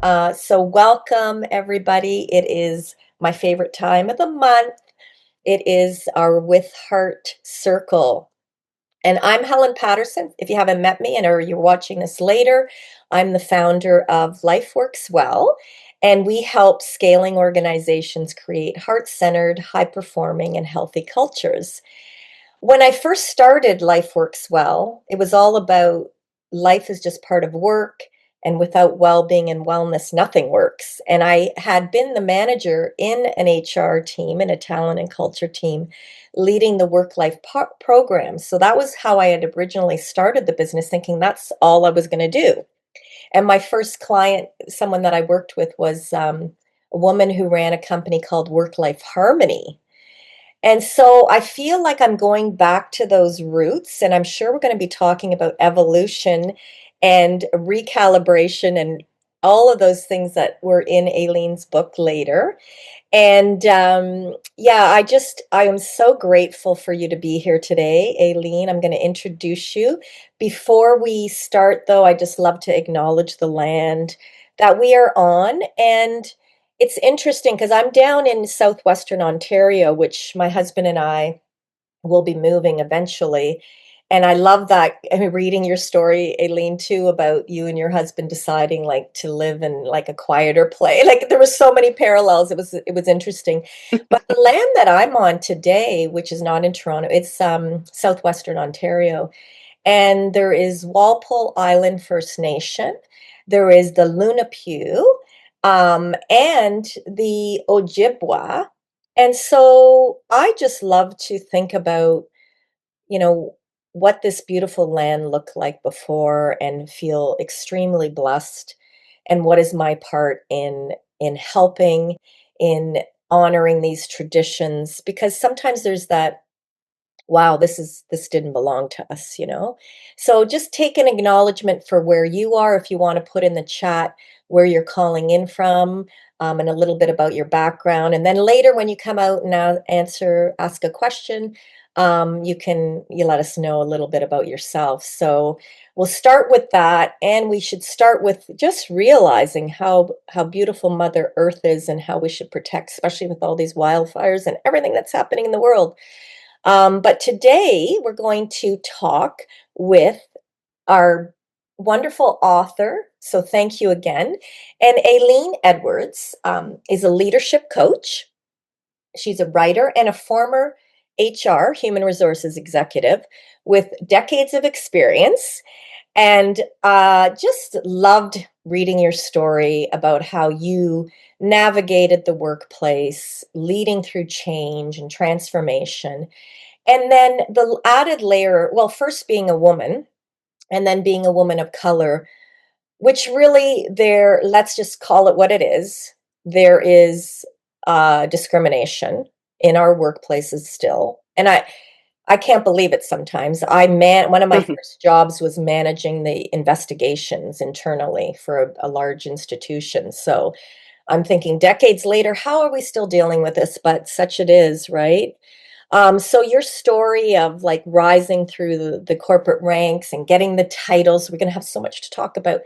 So welcome everybody. It is my favorite time of the month. It is our With Heart Circle. And I'm Helen Patterson. If you haven't met me and or you're watching this later, I'm the founder of Life Works Well, and we help scaling organizations create heart-centered, high-performing, and healthy cultures. When I first started Life Works Well, it was all about life is just part of work, and without well-being and wellness, nothing works. And I had been the manager in an HR team, in a talent and culture team, leading the work-life program. So that was how I had originally started the business, thinking that's all I was going to do. And my first client, someone that I worked with, was a woman who ran a company called Work Life Harmony. And so I feel like I'm going back to those roots, and I'm sure we're going to be talking about evolution and recalibration and all of those things that were in Aileen's book later. And yeah, I am so grateful for you to be here today, Aileen. I'm going to introduce you. Before we start, though, I just love to acknowledge the land that we are on. And it's interesting because I'm down in southwestern Ontario, which my husband and I will be moving eventually. And I love that. I mean, reading your story, Aileen, too, about you and your husband deciding like to live in like a quieter place. Like there were so many parallels. It was interesting. But the land that I'm on today, which is not in Toronto, it's southwestern Ontario, and there is Walpole Island First Nation. There is the Lunapew, and the Ojibwa. And so I just love to think about, you know, what this beautiful land looked like before and feel extremely blessed. And what is my part in helping, in honoring these traditions? Because sometimes there's that, wow, this didn't belong to us, you know? So just take an acknowledgement for where you are. If you want to put in the chat where you're calling in from, and a little bit about your background. And then later when you come out and ask a question, you let us know a little bit about yourself. So we'll start with that, and we should start with just realizing how beautiful Mother Earth is and how we should protect, especially with all these wildfires and everything that's happening in the world. But today we're going to talk with our wonderful author. So thank you again. And Aileen Edwards is a leadership coach. She's a writer and a former HR, human resources executive, with decades of experience. And just loved reading your story about how you navigated the workplace, leading through change and transformation. And then the added layer, well, first being a woman and then being a woman of color, which really there, let's just call it what it is. There is discrimination in our workplaces still. And I can't believe it sometimes. One of my first jobs was managing the investigations internally for a large institution. So I'm thinking decades later, how are we still dealing with this? But such it is, right? So your story of like rising through the corporate ranks and getting the titles, we're going to have so much to talk about.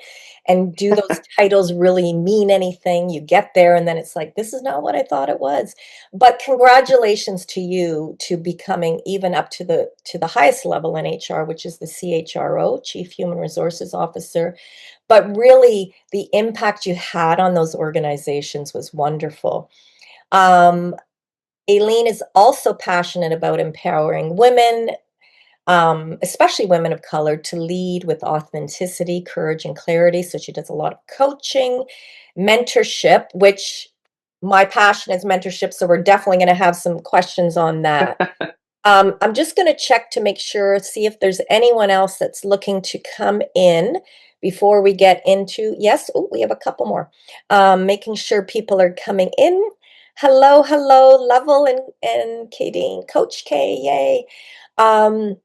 And do those titles really mean anything? You get there and then it's like, this is not what I thought it was. But congratulations to you to becoming even up to the highest level in HR, which is the CHRO, Chief Human Resources Officer. But really the impact you had on those organizations was wonderful. Um, Aileen is also passionate about empowering women, especially women of color, to lead with authenticity, courage, and clarity. So she does a lot of coaching, mentorship, which my passion is mentorship. So we're definitely going to have some questions on that. I'm just going to check to make sure, see if there's anyone else that's looking to come in before we get into, yes, oh, we have a couple more. Making sure people are coming in. Hello, hello, Level and Kadeen, Coach K, yay. Um,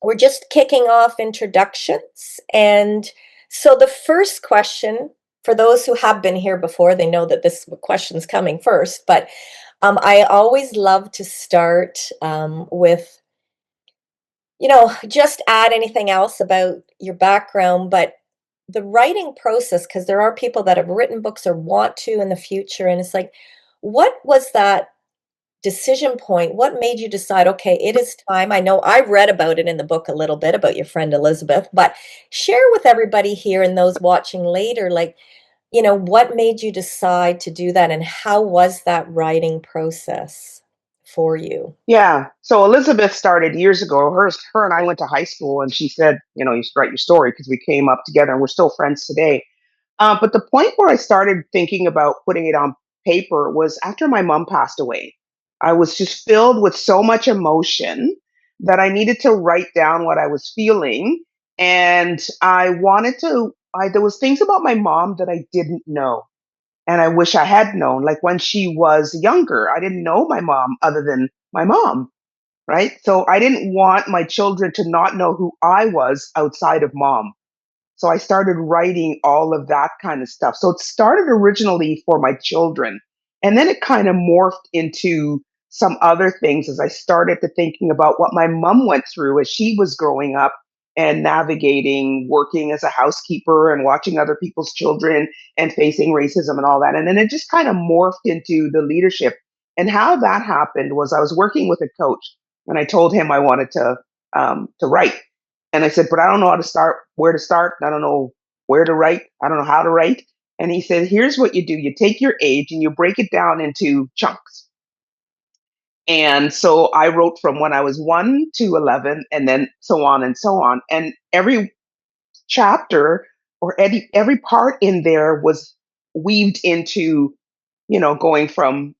we're just kicking off introductions. And so the first question, for those who have been here before, they know that this question's coming first, but I always love to start with, just add anything else about your background, but the writing process, because there are people that have written books or want to in the future, and it's like, what was that decision point? What made you decide, okay, it is time? I know I read about it in the book a little bit about your friend Elizabeth, but share with everybody here and those watching later, like, what made you decide to do that and how was that writing process for you? Yeah. So Elizabeth started years ago. Her and I went to high school, and she said, you should write your story because we came up together, and we're still friends today. But the point where I started thinking about putting it on paper was after my mom passed away. I was just filled with so much emotion that I needed to write down what I was feeling, and I wanted to. There was things about my mom that I didn't know, and I wish I had known. Like when she was younger, I didn't know my mom other than my mom, right? So I didn't want my children to not know who I was outside of mom. So I started writing all of that kind of stuff. So it started originally for my children. And then it kind of morphed into some other things as I started to thinking about what my mom went through as she was growing up and navigating working as a housekeeper and watching other people's children and facing racism and all that. And then it just kind of morphed into the leadership. And how that happened was I was working with a coach and I told him I wanted to write. And I said, but I don't know how to start, where to start. I don't know where to write. I don't know how to write. And he said, here's what you do. You take your age and you break it down into chunks. And so I wrote from when I was 1 to 11 and then so on and so on. And every chapter or every part in there was weaved into, going from,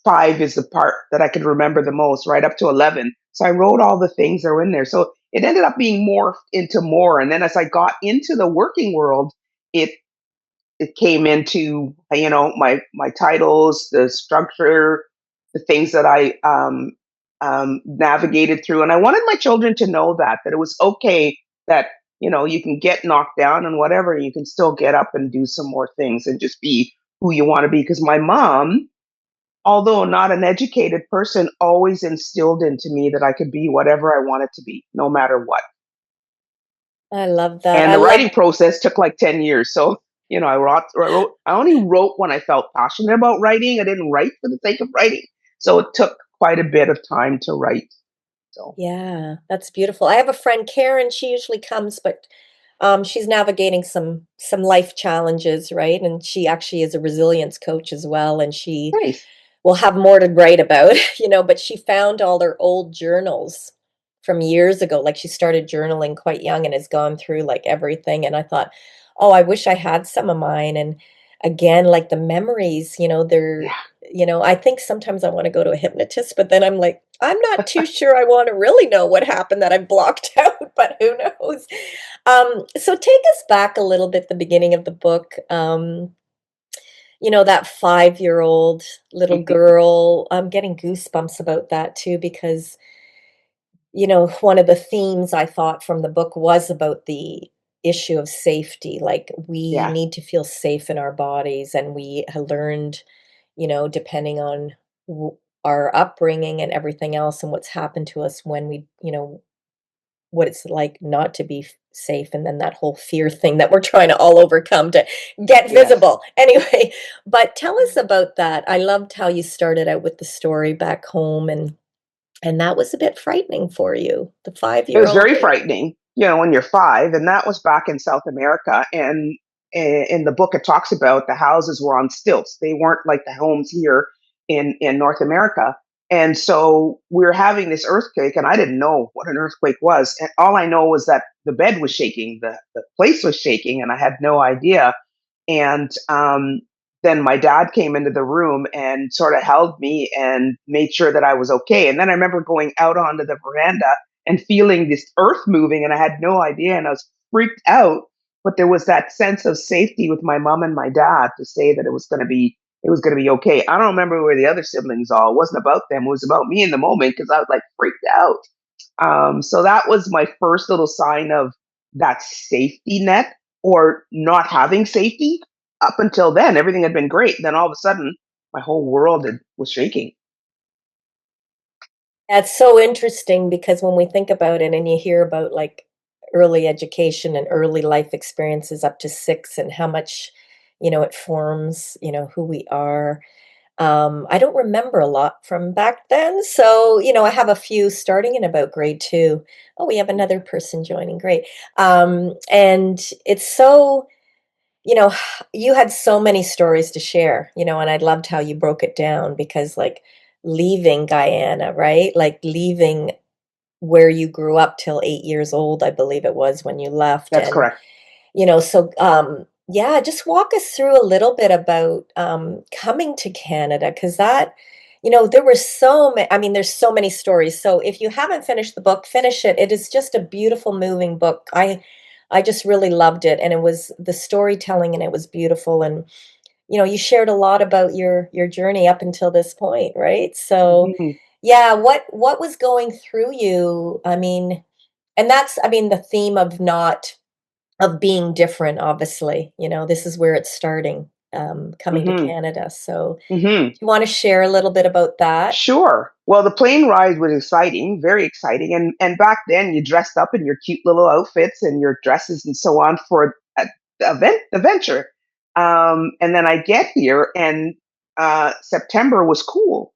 5 is the part that I could remember the most, right up to 11. So I wrote all the things that were in there. So it ended up being morphed into more. And then as I got into the working world, it it came into my titles, the structure, the things that I navigated through. And I wanted my children to know that it was okay that you can get knocked down and whatever, you can still get up and do some more things and just be who you want to be. Because my mom, although not an educated person, always instilled into me that I could be whatever I wanted to be, no matter what. I love that. And I the love writing process took like 10 years. So, I only wrote when I felt passionate about writing. I didn't write for the sake of writing. So it took quite a bit of time to write. So Yeah, that's beautiful. I have a friend, Karen, she usually comes, but she's navigating some life challenges, right? And she actually is a resilience coach as well, and she nice. will have more to write about, but she found all her old journals from years ago. Like she started journaling quite young and has gone through like everything. And I thought, oh, I wish I had some of mine. And again, like the memories, Yeah. I think sometimes I want to go to a hypnotist, but then I'm like, I'm not too sure I want to really know what happened that I've blocked out, but who knows? So take us back a little bit, the beginning of the book. That 5-year-old little girl, I'm getting goosebumps about that too because, one of the themes I thought from the book was about the issue of safety. Like, we Yeah. need to feel safe in our bodies, and we have learned, depending on w our upbringing and everything else and what's happened to us when we what it's like not to be safe, and then that whole fear thing that we're trying to all overcome to get Yes. visible. Anyway, but tell us about that. I loved how you started out with the story back home, and that was a bit frightening for you, the It was 5-year-old very girl. frightening, when you're 5, and that was back in South America. And in the book, it talks about the houses were on stilts. They weren't like the homes here in North America. And so we were having this earthquake, and I didn't know what an earthquake was. And all I know was that the bed was shaking, the place was shaking, and I had no idea. And then my dad came into the room and sort of held me and made sure that I was okay. And then I remember going out onto the veranda and feeling this earth moving, and I had no idea, and I was freaked out. But there was that sense of safety with my mom and my dad to say that it was going to be okay. I don't remember where the other siblings are. It wasn't about them. It was about me in the moment because I was like freaked out. So that was my first little sign of that safety net or not having safety. Up until then, everything had been great. Then all of a sudden, my whole world was shaking. That's so interesting because when we think about it and you hear about, like, early education and early life experiences up to 6 and how much, it forms, who we are. I don't remember a lot from back then, so, I have a few starting in about grade 2. Oh, we have another person joining, great. And it's so you know, you had so many stories to share, and I loved how you broke it down because, like, leaving Guyana, right? Like, leaving where you grew up till 8 years old, I believe it was when you left, That's and, correct. so, yeah, just walk us through a little bit about, coming to Canada, because there were I mean, there's so many stories, so if you haven't finished the book, finish it. It is just a beautiful, moving book. I just really loved it, and it was the storytelling, and it was beautiful, and, you shared a lot about your journey up until this point, right? So, Mhm. yeah, what was going through you? I mean, and that's I mean, the theme of not of being different, obviously, this is where it's starting, coming to Mhm. Canada, so, Mhm. do you wanna share a little bit about that? Sure. Well, the plane ride was exciting, very exciting, and back then you dressed up in your cute little outfits and your dresses and so on for the event, the venture. And then I get here, and September was cool,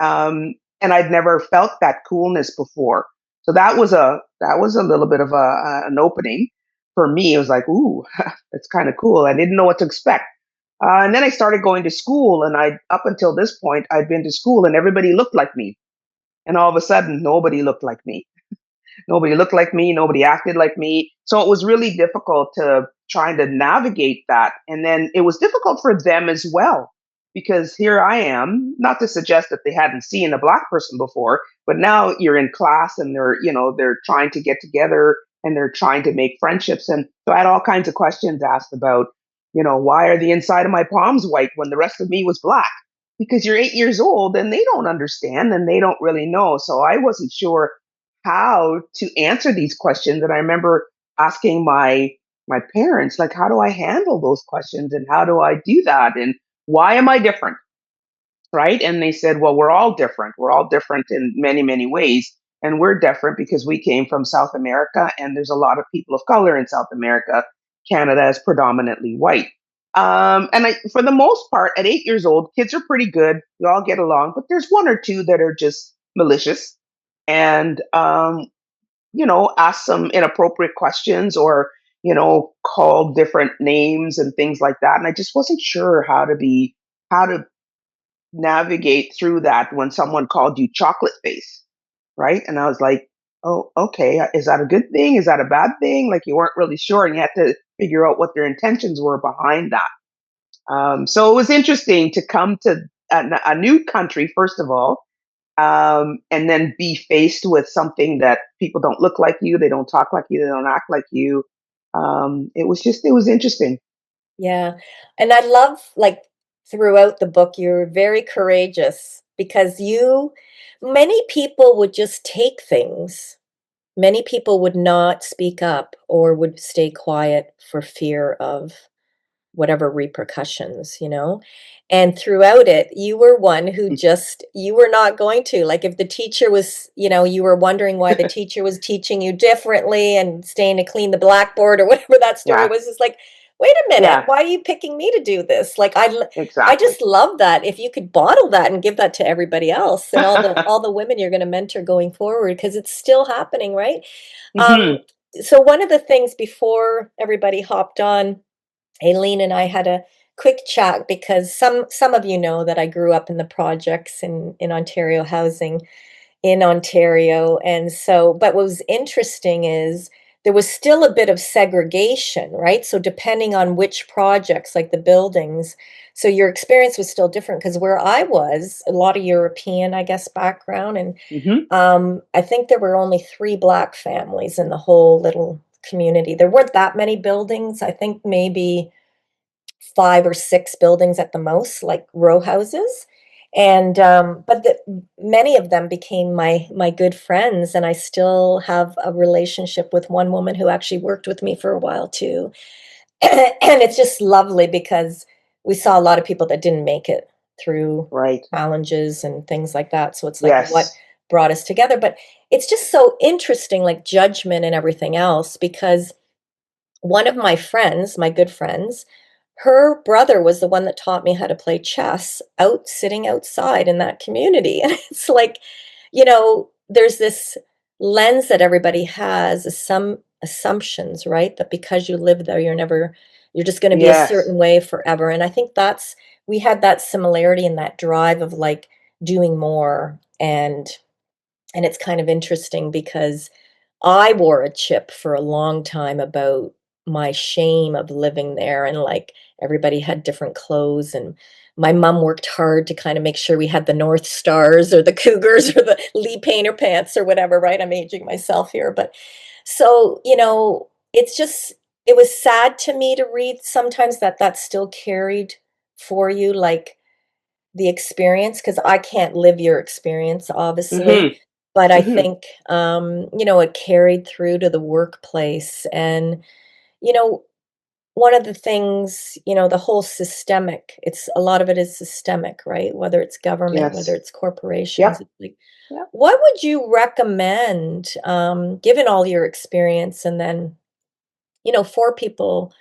and I'd never felt that coolness before. So that was a little bit of an opening for me. It was like, ooh, it's kind of cool. I didn't know what to expect. And then I started going to school, and I up until this point I'd been to school, and everybody looked like me, and all of a sudden nobody looked like me. Nobody looked like me, nobody acted like me. So it was really difficult to trying to navigate that. And then it was difficult for them as well, because here I am, not to suggest that they hadn't seen a black person before, but now you're in class and they're trying to get together and they're trying to make friendships. And so I had all kinds of questions asked about, why are the inside of my palms white when the rest of me was black? Because you're 8 years old and they don't understand and they don't really know. So I wasn't sure how to answer these questions. And I remember asking my parents, like, how do I handle those questions and how do I do that? And why am I different? Right. And they said, well, we're all different. We're all different in many, many ways. And we're different because we came from South America and there's a lot of people of color in South America. Canada is predominantly white. And for the most part, at 8 years old, kids are pretty good. We all get along, but there's one or two that are just malicious and ask some inappropriate questions or, call different names and things like that. And I just wasn't sure how to navigate through that when someone called you chocolate face, right? And I was like, oh, okay, is that a good thing? Is that a bad thing? Like you weren't really sure, and you had to figure out what their intentions were behind that. So it was interesting to come to a new country, first of all, and then be faced with something that people don't look like you, they don't talk like you, they don't act like you. It was interesting. Yeah, and I love, like, throughout the book, you're very courageous because many people would just take things. Many people would not speak up or would stay quiet for fear of whatever repercussions, And throughout it, you were one who just you were not going to. Like if the teacher was, you were wondering why the teacher was teaching you differently and staying to clean the blackboard or whatever that story Yeah, was, it's like, wait a minute, yeah, why are you picking me to do this? Like I exactly. just love that. If you could bottle that and give that to everybody else and all the women you're going to mentor going forward, because it's still happening, right? Um, Hmm. so one of the things before everybody hopped on, Aileen and I had a quick chat because some of you know that I grew up in the projects in Ontario housing in Ontario, and so but what was interesting is there was still a bit of segregation, right? So depending on which projects, like the buildings, so your experience was still different because where I was, a lot of European, I guess, background, and Hmm. I think there were only 3 Black families in the whole little community. There weren't that many buildings. I think maybe 5 or 6 buildings at the most, like row houses, and, but many of them became my good friends, and I still have a relationship with one woman who actually worked with me for a while too, and it's just lovely because we saw a lot of people that didn't make it through Right. challenges and things like that, so it's like, Yes. brought us together. But it's just so interesting, like judgment and everything else, because one of my friends, my good friends, her brother was the one that taught me how to play chess out sitting outside in that community. And it's like, there's this lens that everybody has, some assumptions, right? That because you live there, you're just going to be a Yes. certain way forever. And I think we had that similarity and that drive of like doing more. And it's kind of interesting because I wore a chip for a long time about my shame of living there, and, like, everybody had different clothes, and my mom worked hard to kinda make sure we had the North Stars or the Cougars or the Lee Painter pants or whatever, right? I'm aging myself here, but so, it was sad to me to read sometimes that that's still carried for you, like, the experience, because I can't live your experience, obviously, Hmm. but I Hmm. think, it carried through to the workplace. And, you know, one of the things, the whole systemic, it's a lot of it is systemic, right? Whether it's government, whether Yes. it's corporations, Yep. it's like, Yep. what would you recommend, given all your experience, and then, for people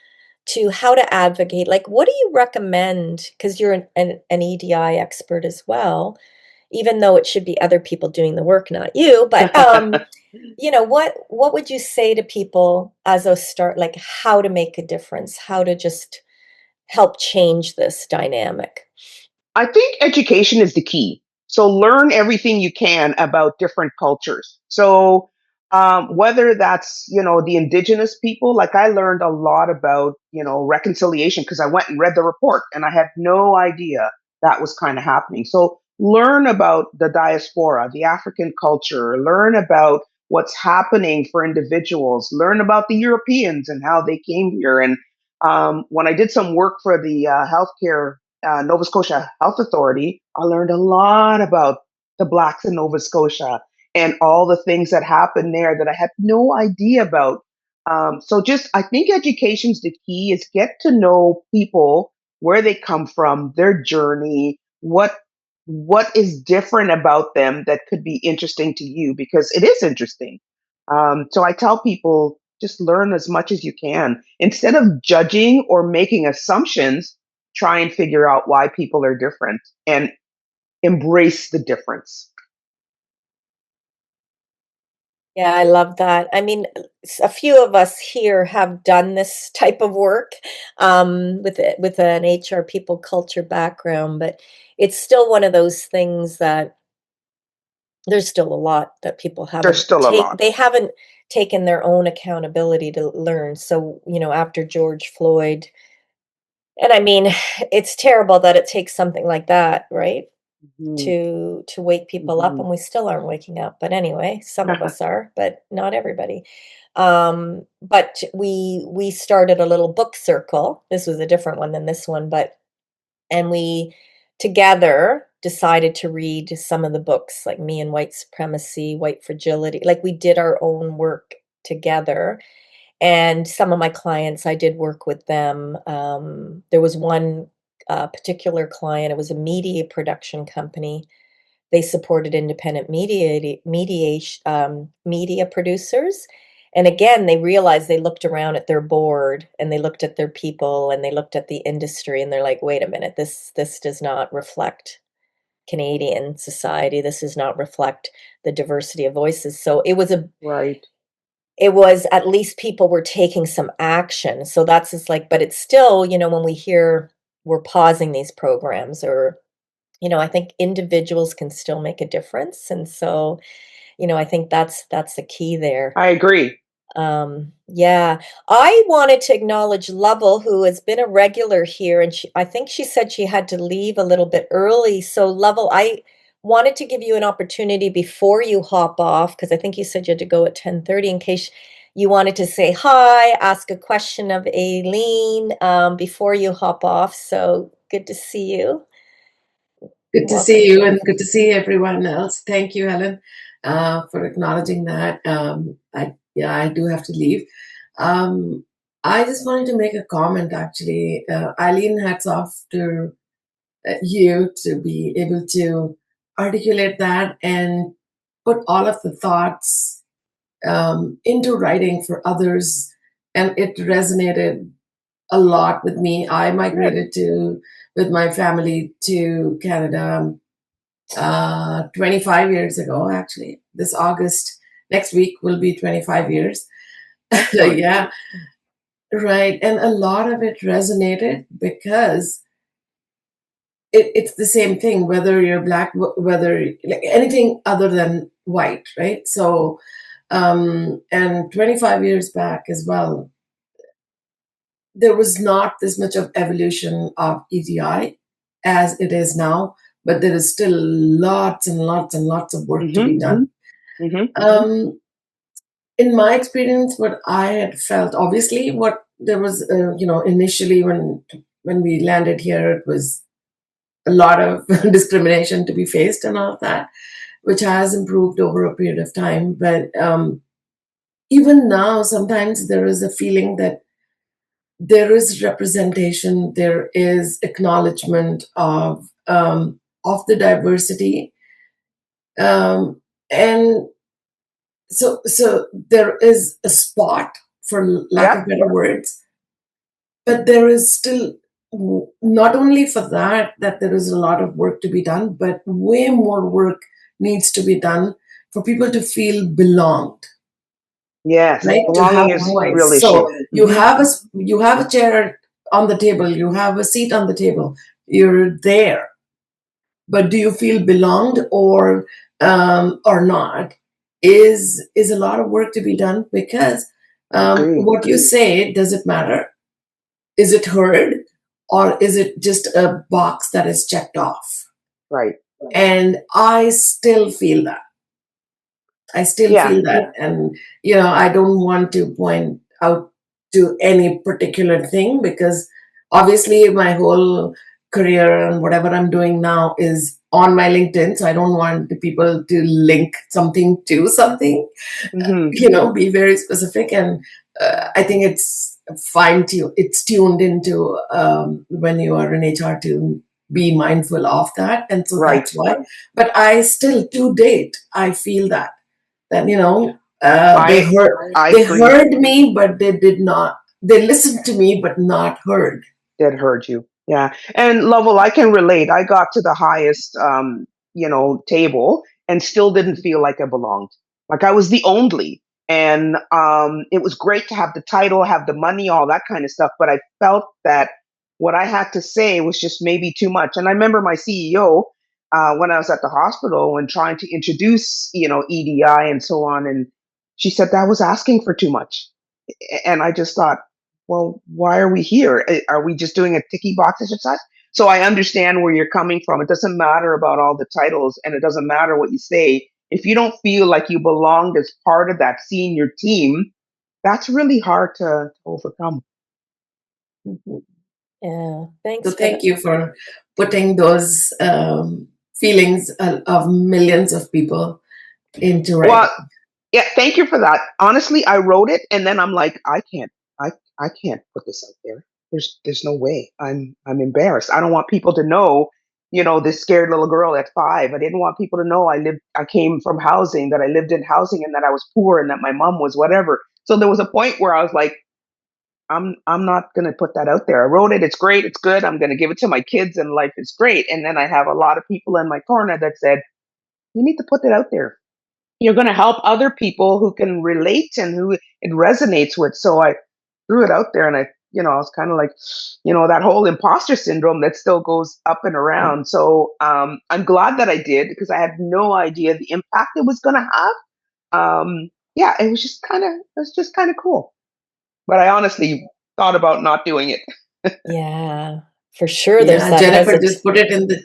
to how to advocate? Like, what do you recommend? Because you're an EDI expert as well, even though it should be other people doing the work, not you. But what would you say to people as a start, like how to make a difference, how to just help change this dynamic? I think education is the key. So learn everything you can about different cultures. So whether that's the indigenous people, like I learned a lot about reconciliation because I went and read the report and I had no idea that was kind of happening. So learn about the diaspora, the African culture, learn about what's happening for individuals, learn about the Europeans and how they came here. And when I did some work for the healthcare Nova Scotia Health Authority, I learned a lot about the Blacks in Nova Scotia and all the things that happened there that I had no idea about. So just, I think education's the key is get to know people, where they come from, their journey, what is different about them that could be interesting to you because it is interesting. So I tell people just learn as much as you can instead of judging or making assumptions. Try and figure out why people are different and embrace the difference. Yeah, I love that. I mean, a few of us here have done this type of work, with an HR people culture background, but it's still one of those things that there's still a lot that people There's still a lot. they haven't taken their own accountability to learn. So, after George Floyd, and I mean, it's terrible that it takes something like that, right? Mhm. To wake people up, Mhm. and we still aren't waking up. But anyway, some of us are, but not everybody. But we started a little book circle. This was a different one than this one, but and we together decided to read some of the books, like Me and White Supremacy, White Fragility. Like we did our own work together. And some of my clients, I did work with them. There was one particular client, it was a media production company. They supported independent media producers. And again, they realized, they looked around at their board and they looked at their people and they looked at the industry, and they're like, wait a minute, this does not reflect Canadian society. This does not reflect the diversity of voices. So Right. it was at least people were taking some action. So that's just like, but it's still, when we hear we're pausing these programs, or I think individuals can still make a difference. And so, I think that's the key there. I agree. Yeah, I wanted to acknowledge Lovell, who has been a regular here, and I think she said she had to leave a little bit early. So, Lovell, I wanted to give you an opportunity before you hop off, because I think you said you had to go at 10:30, in case you wanted to say hi, ask a question of Aileen, before you hop off. So good to see you. Good to see Welcome, you and Jane. good to see everyone else. Thank you, Helen, for acknowledging that. Yeah, I do have to leave. Um, I just wanted to make a comment actually. Eileen, hats off to you to be able to articulate that and put all of the thoughts into writing for others, and it resonated a lot with me. I Good. migrated with my family to Canada 25 years ago, actually. This August, next week will be 25 years. Excellent. Yeah, right. And a lot of it resonated because it's the same thing, whether you're black, whether like anything other than white, right? So, and 25 years back as well, there was not this much of evolution of EDI as it is now, but there is still lots and lots and lots of work to Mm-hmm. be done. Mm-hmm. Um, in my experience, what I had felt, obviously, what there was, initially when we landed here, it was a lot of discrimination to be faced and all of that, which has improved over a period of time. But even now, sometimes there is a feeling that there is representation, there is acknowledgement of the diversity, and so there is a spot, for lack Yep. of better words, but there is still, not only for that there is a lot of work to be done, but way more work needs to be done for people to feel belonged, Yes. right? To have Belonging a is a real voice. issue. So Mm-hmm. you have a chair on the table, you have a seat on the table, you're there, but do you feel belonged or not? Is a lot of work to be done, because Agree. what you say, does it matter? Is it heard, or is it just a box that is checked off? Right. And I still feel that. I still Yeah. feel that. And, I don't want to point out to any particular thing, because obviously my whole career and whatever I'm doing now is on my LinkedIn. So I don't want the people to link something to something, Mm-hmm. be very specific. And I think it's tuned into, when you are in HR, to be mindful of that. And so Right. that's why. But I still, to date, I feel that they I heard I they agree. heard me, but they did not. They listened to me, but not heard. Did hurt you. Yeah. And Lovell, I can relate. I got to the highest table and still didn't feel like I belonged. Like I was the only. And it was great to have the title, have the money, all that kind of stuff. But I felt that what I had to say was just maybe too much. And I remember my CEO, when I was at the hospital and trying to introduce, EDI and so on, and she said that was asking for too much. And I just thought, well, why are we here? Are we just doing a ticky box exercise? So I understand where you're coming from. It doesn't matter about all the titles, and it doesn't matter what you say. If you don't feel like you belonged as part of that senior team, that's really hard to overcome. Mhm. Yeah, So thanks for thank that. you for putting those feelings of millions of people into Well, writing. yeah, thank you for that. Honestly, I wrote it and then I'm like, I can't put this out there. There's no way. I'm embarrassed. I don't want people to know, this scared little girl at 5. I didn't want people to know I came from housing, that I lived in housing and that I was poor and that my mom was whatever. So there was a point where I was like, I'm not gonna put that out there. I wrote it, it's great, it's good. I'm gonna give it to my kids and life is great. And then I have a lot of people in my corner that said, you need to put it out there. You're going to help other people who can relate and who it resonates with. So I threw it out there and I was kind of like, that whole imposter syndrome that still goes up and around. So I'm glad that I did because I had no idea the impact it was going to have. Yeah, it was just kind of cool. But I honestly thought about not doing it. Yeah, for sure. There's Yeah, that Jennifer just put it in the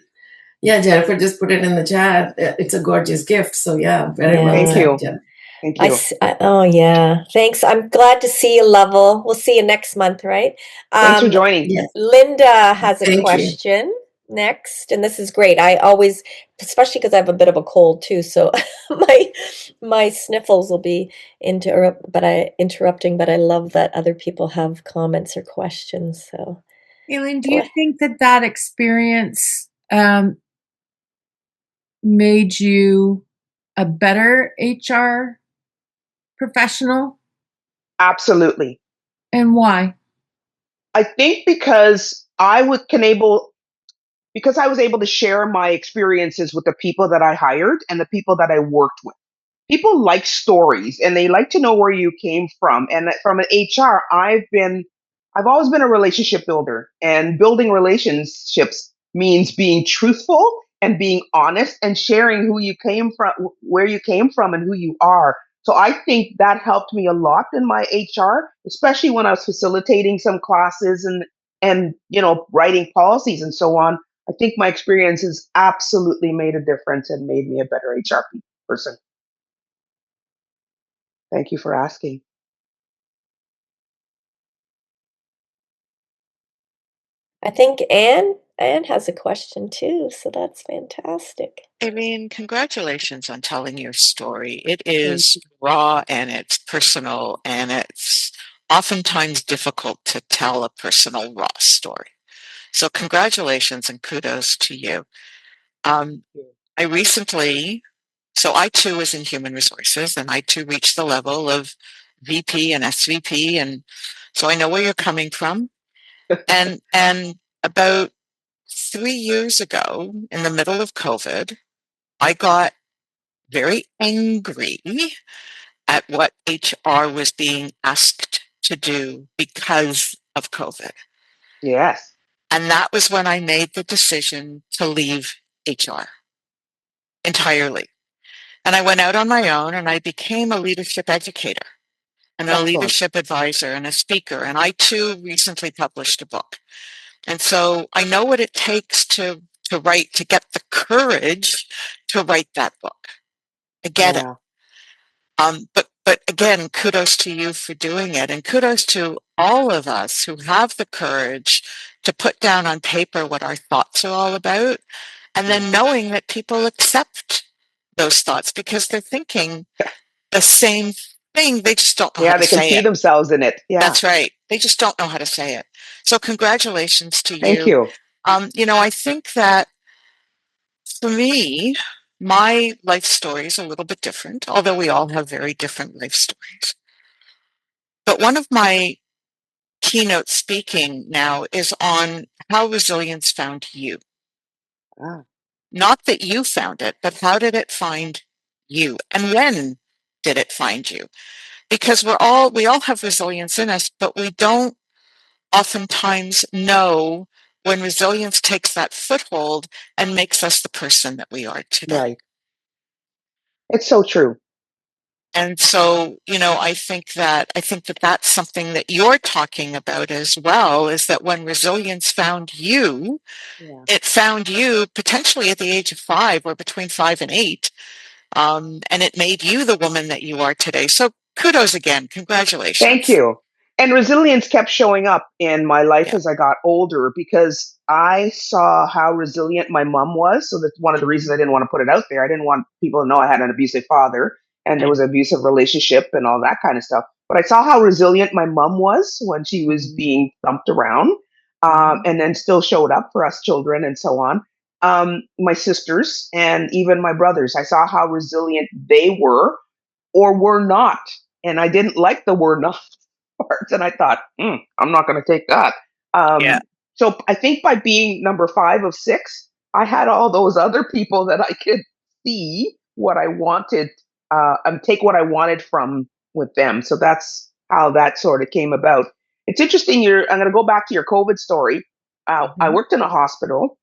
yeah, Jennifer just put it in the chat. It's a gorgeous gift. So yeah, very well Thank Yeah. said, you. Jen. Thank you. Oh yeah. Thanks. I'm glad to see you, Level. We'll see you next month, right? Thanks for joining. Yes, Linda has a thank you. question next, and this is great. I always, especially because I have a bit of a cold too, so my my sniffles will be interrupting, but I love that other people have comments or questions. So Aileen, do go you ahead. think that experience made you a better HR professional, Absolutely. and why? I think because I was able to share my experiences with the people that I hired and the people that I worked with. People like stories and they like to know where you came from. And from an HR, I've always been a relationship builder, and building relationships means being truthful and being honest and sharing who you came from, where you came from, and who you are. So I think that helped me a lot in my HR, especially when I was facilitating some classes and writing policies and so on. I think my experiences absolutely made a difference and made me a better HR person. Thank you for asking. I think Anne has a question too, so that's fantastic. Aileen, congratulations on telling your story. It Thank is you. raw and it's personal, and it's oftentimes difficult to tell a personal, raw story. So, congratulations and kudos to you. Um, I recently, so I too was in human resources, and I too reached the level of VP and SVP, and so I know where you're coming from. And about 3 years ago, in the middle of COVID, I got very angry at what HR was being asked to do because of COVID. Yes. And that was when I made the decision to leave HR entirely. And I went out on my own and I became a leadership educator and a Excellent. leadership advisor and a speaker. And I too recently published a book. And so I know what it takes to write, to get the courage to write that book. I get it. Yeah. But again, kudos to you for doing it, and kudos to all of us who have the courage to put down on paper what our thoughts are all about, and Yeah. then knowing that people accept those thoughts because they're thinking the same thing. They just don't know how Yeah, to they can say see it. themselves in it. Yeah. That's right. They just don't know how to say it. So congratulations to Thank you. you. I think that for me, my life story is a little bit different, although we all have very different life stories. But one of my keynote speaking now is on how resilience found you. Ah, Not that you found it, but how did it find you? And when did it find you? Because we all have resilience in us, but we don't oftentimes know when resilience takes that foothold and makes us the person that we are today. right. It's so true. And so, I think that that's something that you're talking about as well, is that when resilience found you, Yeah. it found you potentially at the age of 5 or between 5 and 8, and it made you the woman that you are today. So kudos again. Thank Congratulations. you. And resilience kept showing up in my life Yeah. as I got older because I saw how resilient my mom was. So that's one of the reasons I didn't want to put it out there. I didn't want people to know I had an abusive father and there was an abusive relationship and all that kind of stuff. But I saw how resilient my mom was when she was being thumped around, and then still showed up for us children and so on. My sisters and even my brothers, I saw how resilient they were not. And I didn't like the were not part. And I thought, I'm not going to take that. Yeah. Um, so I think by being number 5 of 6, I had all those other people that I could see what I wanted, and take what I wanted from with them. So that's how that sort of came about. It's interesting. I'm going to go back to your COVID story. I Mhm. worked in a hospital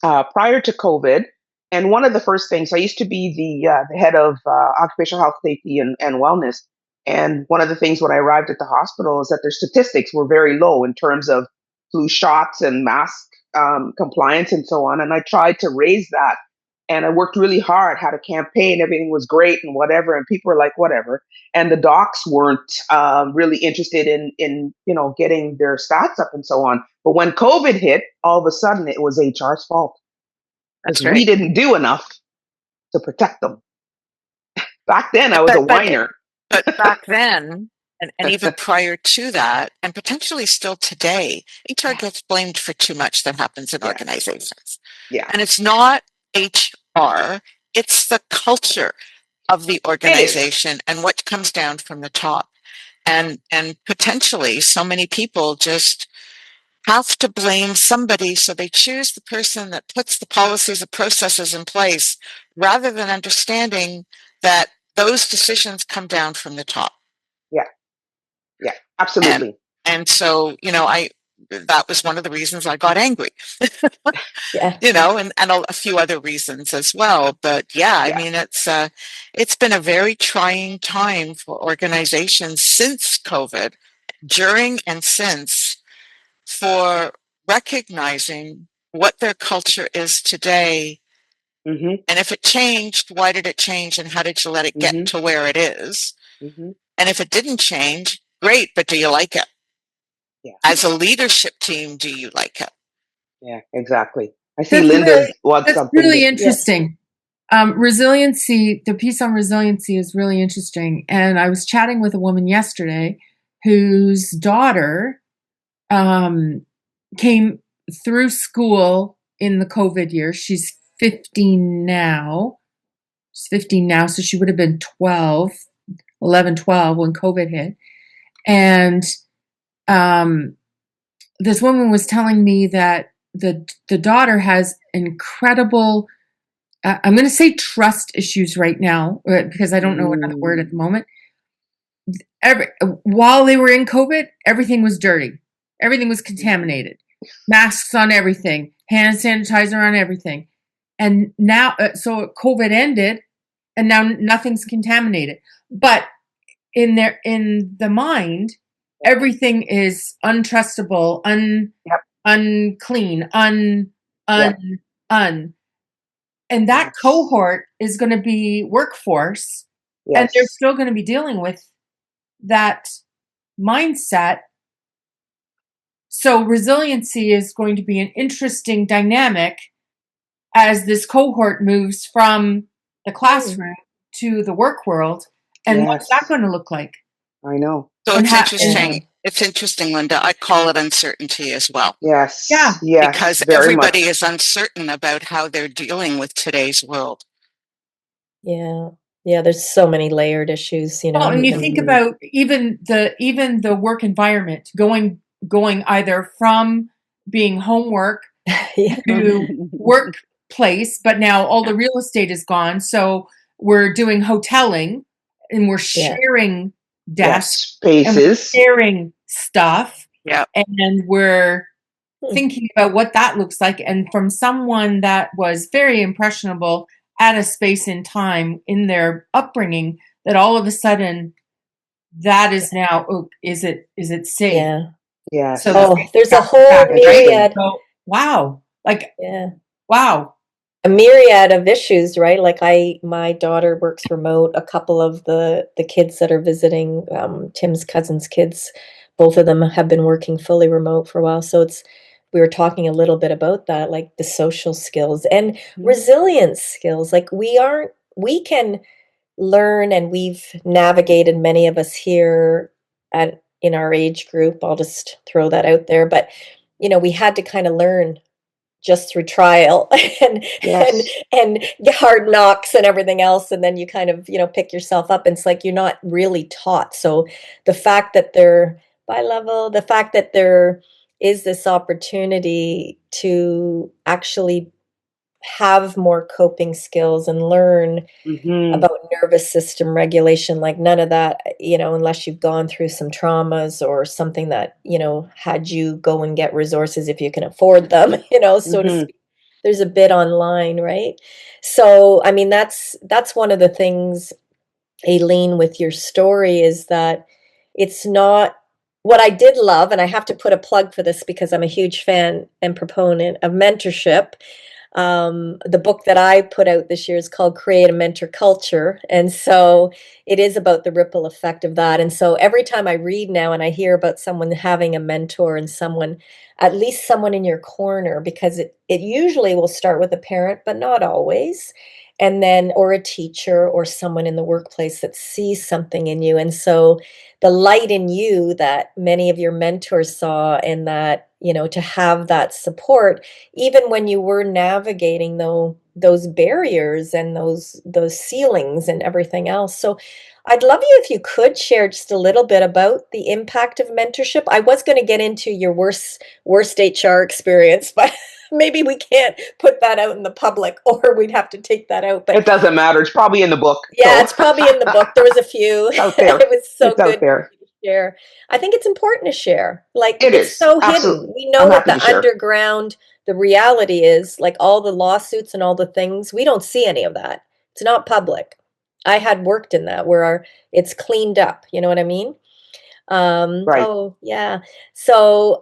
prior to COVID. And one of the first things, I used to be the head of occupational health safety and wellness. And one of the things when I arrived at the hospital is that their statistics were very low in terms of flu shots and mask compliance and so on. And I tried to raise that. And I worked really hard, had a campaign, everything was great and whatever. And people were like, whatever. And the docs weren't really interested in getting their stats up and so on. But when COVID hit, all of a sudden it was HR's fault because That's we right. didn't do enough to protect them. Back then, I But was a but but whiner. but back then, and even prior to that, and potentially still today, HR Yeah, gets blamed for too much that happens in yeah, organizations. yeah, And it's not HR, it's the culture. of the It is. organization and what comes down from the top. And potentially so many people just have to blame somebody, so they choose the person that puts the policies and processes in place rather than understanding that those decisions come down from the top. Yeah. Yeah. And Absolutely. and so, I that was one of the reasons I got angry. Yeah. And a few other reasons as well. But yeah, I Yeah. mean, it's been a very trying time for organizations since COVID, during and since, for recognizing what their culture is today. Mhm. And if it changed, why did it change and how did you let it get Mhm. to where it is? Mhm. And if it didn't change, great, but do you like it? Yeah. As a leadership team, do you like it? Yeah. Exactly. I see That's Linda's really wants that's something really to. Yeah. interesting. Resiliency, the piece on resiliency is really interesting. And I was chatting with a woman yesterday whose daughter came through school in the COVID year. She's 15 now. She's 15 now, so she would have been 12, 11, 12 when COVID hit. And this woman was telling me that the daughter has incredible, I'm going to say trust issues right now, because I don't know another word at Mm. the moment. Every, while they were in COVID, everything was dirty. Everything was contaminated. Masks on everything, hand sanitizer on everything. And now, so COVID ended, and now nothing's contaminated. But in the mind, everything is untrustable, Yep. unclean, Yep. un. And that Yes. cohort is going to be workforce, and they're Yes. still going to be dealing with that mindset. So resiliency is going to be an interesting dynamic as this cohort moves from the Mm. classroom to the work world. And what's that Yes. going to look like? I know. So And it's how? Yeah. interesting. It's interesting, Linda. I call it uncertainty as well, Yeah. Yes. Yes. because Very everybody much. is uncertain about how they're dealing with today's world. Yeah. Yeah, there's so many layered issues, Well, and you even think Mhm. about even the work environment going either from being homework yeah. to workplace, but now all Yeah. the real estate is gone. So we're doing hoteling, and we're Yeah. sharing Yes. desks, and we're Spaces. sharing stuff, Yeah. and we're Hmm. thinking about what that looks like. And from someone that was very impressionable at a space in time in their upbringing, that all of a sudden that is now, oh, is it safe? Yeah. So the Yes. Oh, safety there's a whole factor, right? Interesting. myriad. So wow, like Yeah. wow. A myriad of issues, right? Like my daughter works remote. A couple of the kids that are visiting, Tim's cousin's kids, both of them have been working fully remote for a while. So we were talking a little bit about that, like the social skills and Mhm. resilience skills. Like we can learn, and we've navigated, many of us here in our age group. I'll just throw that out there. But we had to kind of learn just through trial and and Yes. and hard knocks and everything else, and then you kind of pick yourself up, and it's like you're not really taught. So the fact that they're bi-level, the fact that there is this opportunity to actually have more coping skills and learn Mhm. about nervous system regulation, like none of that, unless you've gone through some traumas or something that, had you go and get resources if you can afford them, so to Mhm. speak. There's a bit online, right? So, I mean, that's one of the things, Aileen, with your story, is that it's not what I did love, and I have to put a plug for this because I'm a huge fan and proponent of mentorship. The book that I put out this year is called Create a Mentor Culture. And so it is about the ripple effect of that. And so every time I read now and I hear about someone having a mentor and someone, at least someone in your corner, because it usually will start with a parent, but not always. and then or a teacher or someone in the workplace that sees something in you. And so the light in you that many of your mentors saw, and that, to have that support even when you were navigating those barriers and those ceilings and everything else. So I'd love you if you could share just a little bit about the impact of mentorship. I was going to get into your worst HR experience, but maybe we can't put that out in the public, or we'd have to take that out. But It doesn't matter. It's probably in the book. yeah, So it's probably in the book. There was a few. it's out It there. was so It's out good there. to share. I think it's important to share. Like, It it's is. so hidden. Absolutely. We know I'm that happy to the share. underground, the reality is like all the lawsuits and all the things, we don't see any of that. It's not public. I had worked in that where it's cleaned up. You know what I mean? Right. Oh, yeah. So,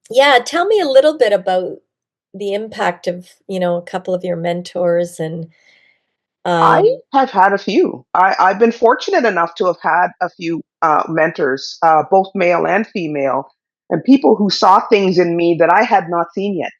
yeah, tell me a little bit about the impact of, a couple of your mentors and, I um, have had a few. I've been fortunate enough to have had a few mentors, both male and female, and people who saw things in me that I had not seen yet.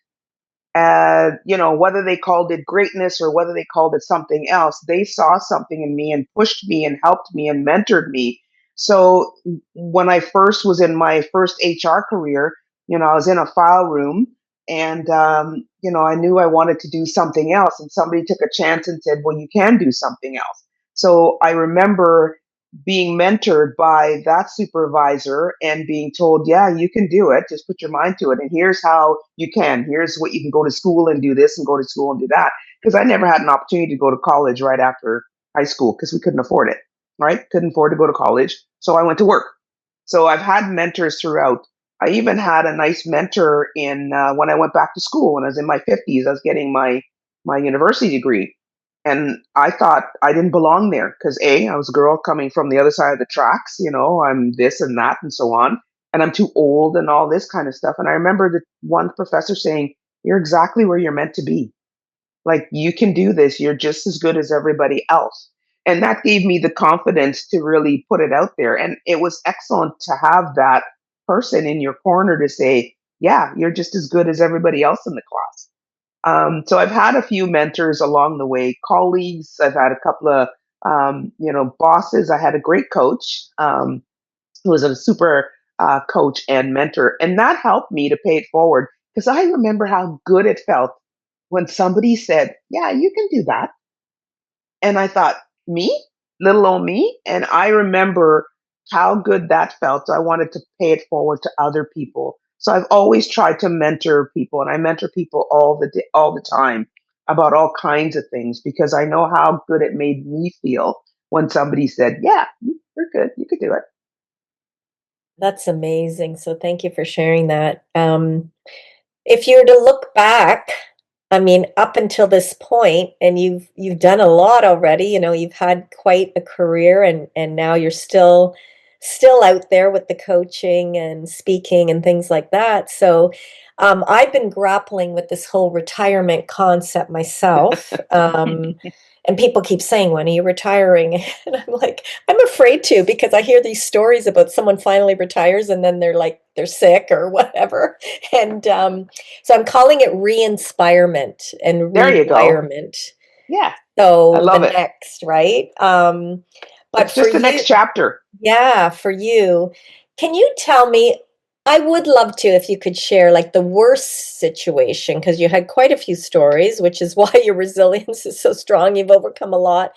Whether they called it greatness or whether they called it something else, they saw something in me and pushed me and helped me and mentored me. So when I first was in my first HR career, I was in a file room and, I knew I wanted to do something else. And somebody took a chance and said, well, you can do something else. So I remember being mentored by that supervisor and being told, yeah, you can do it. Just put your mind to it. And here's how you can. Here's what you can go to school and do this and go to school and do that. Because I never had an opportunity to go to college right after high school because we couldn't afford it, right? Couldn't afford to go to college. So I went to work. So I've had mentors throughout. I even had a nice mentor in when I went back to school when I was in my 50s. I was getting my university degree. And I thought I didn't belong there because I was a girl coming from the other side of the tracks, I'm this and that and so on. And I'm too old and all this kind of stuff. And I remember the one professor saying, you're exactly where you're meant to be. Like, you can do this. You're just as good as everybody else. And that gave me the confidence to really put it out there. And it was excellent to have that person in your corner to say, yeah, you're just as good as everybody else in the class. So I've had a few mentors along the way, colleagues. I've had a couple of, bosses. I had a great coach who was a super coach and mentor, and that helped me to pay it forward because I remember how good it felt when somebody said, "Yeah, you can do that." And I thought, me? Little old me? And I remember how good that felt. So I wanted to pay it forward to other people. So I've always tried to mentor people, and I mentor people all the time about all kinds of things because I know how good it made me feel when somebody said, "Yeah, you're good. You could do it." that's amazing. So thank you for sharing that. If you were to look back, I mean, up until this point, and you've done a lot already, you've had quite a career, and now you're still out there with the coaching and speaking and things like that. So I've been grappling with this whole retirement concept myself. And people keep saying, when are you retiring? And I'm like, I'm afraid to, because I hear these stories about someone finally retires and then they're sick or whatever. And so I'm calling it re-inspirement and There you go. rewirement. Yeah, I So the love it. next, right? But It's for just the you, next chapter. yeah, for you, can you tell me? I would love to if you could share like the worst situation, because you had quite a few stories, which is why your resilience is so strong. You've overcome a lot.